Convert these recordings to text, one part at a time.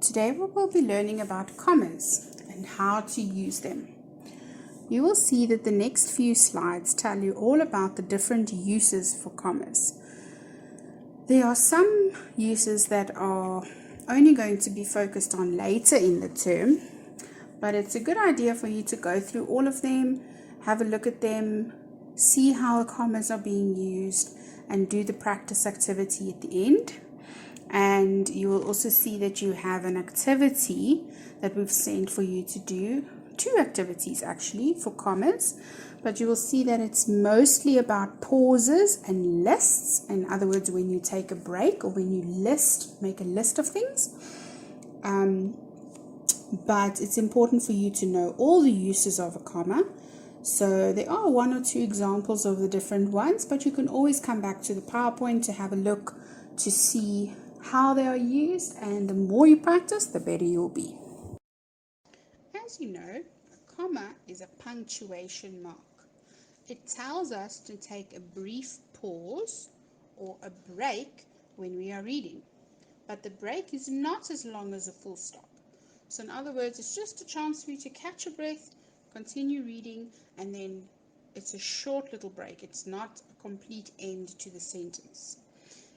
Today we will be learning about commas and how to use them. You will see that the next few slides tell you all about the different uses for commas. There are some uses that are only going to be focused on later in the term, but it's a good idea for you to go through all of them, have a look at them, see how the commas are being used, and do the practice activity at the end. And you will also see that you have an activity that we've sent for you to do, two activities actually for commas, but you will see that it's mostly about pauses and lists. In other words, when you take a break or when you make a list of things. But it's important for you to know all the uses of a comma. So there are one or two examples of the different ones, but you can always come back to the PowerPoint to have a look to see how they are used, and the more you practice, the better you'll be. As you know, a comma is a punctuation mark. It tells us to take a brief pause or a break when we are reading, but the break is not as long as a full stop. So in other words, it's just a chance for you to catch your breath, continue reading, and then it's a short little break. It's not a complete end to the sentence.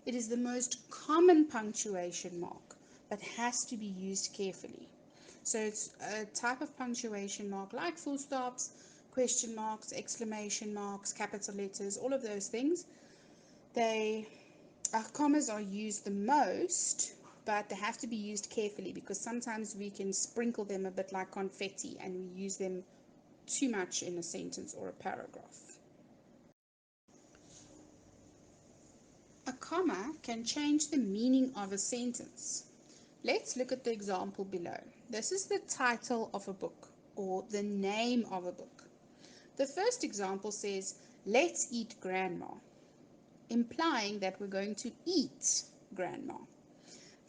It is the most common punctuation mark, but has to be used carefully. So it's a type of punctuation mark like full stops, question marks, exclamation marks, capital letters, all of those things. Commas are used the most, but they have to be used carefully because sometimes we can sprinkle them a bit like confetti and we use them too much in a sentence or a paragraph. A comma can change the meaning of a sentence. Let's look at the example below. This is the title of a book or the name of a book. The first example says, "Let's eat grandma," implying that we're going to eat grandma.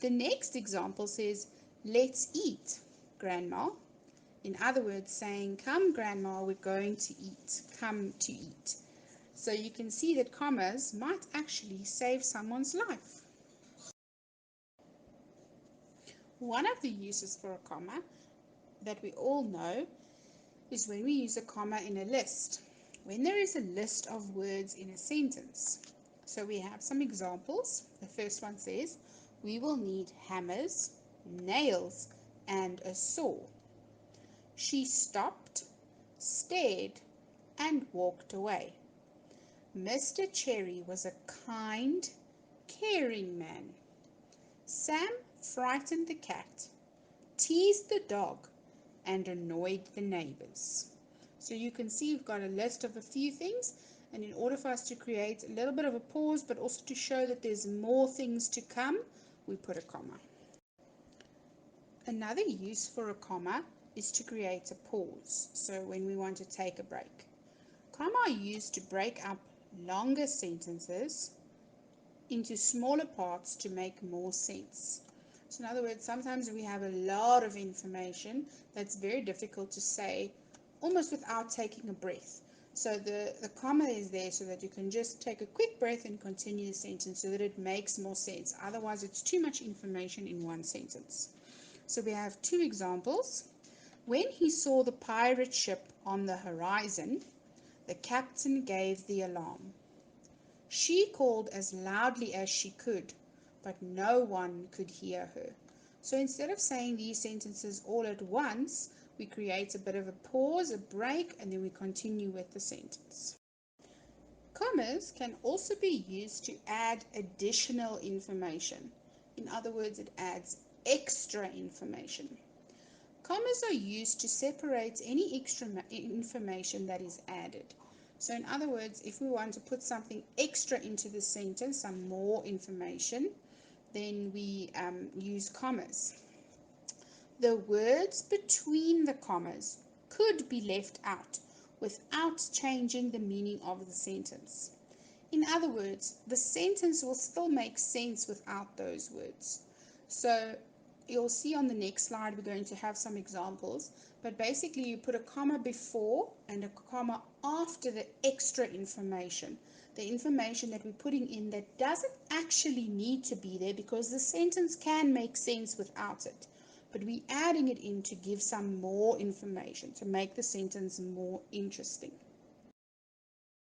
The next example says, "Let's eat grandma." In other words, saying, "Come grandma, we're going to eat, come to eat." So you can see that commas might actually save someone's life. One of the uses for a comma that we all know is when we use a comma in a list. When there is a list of words in a sentence. So we have some examples. The first one says, "We will need hammers, nails, and a saw." She stopped, stared, and walked away. Mr. Cherry was a kind, caring man. Sam frightened the cat, teased the dog, and annoyed the neighbors. So you can see we've got a list of a few things, and in order for us to create a little bit of a pause, but also to show that there's more things to come, we put a comma. Another use for a comma is to create a pause, so when we want to take a break. Comma are used to break up longer sentences into smaller parts to make more sense. So in other words, sometimes we have a lot of information that's very difficult to say almost without taking a breath. So the comma is there so that you can just take a quick breath and continue the sentence so that it makes more sense. Otherwise, it's too much information in one sentence. So we have two examples. When he saw the pirate ship on the horizon, the captain gave the alarm. She called as loudly as she could, but no one could hear her. So instead of saying these sentences all at once, we create a bit of a pause, a break, and then we continue with the sentence. Commas can also be used to add additional information. In other words, it adds extra information. Commas are used to separate any extra information that is added. So in other words, if we want to put something extra into the sentence, some more information, then we use commas. The words between the commas could be left out without changing the meaning of the sentence. In other words, the sentence will still make sense without those words. So you'll see on the next slide we're going to have some examples, but basically you put a comma before and a comma after the extra information, the information that we're putting in that doesn't actually need to be there because the sentence can make sense without it. but we're adding it in to give some more information, to make the sentence more interesting.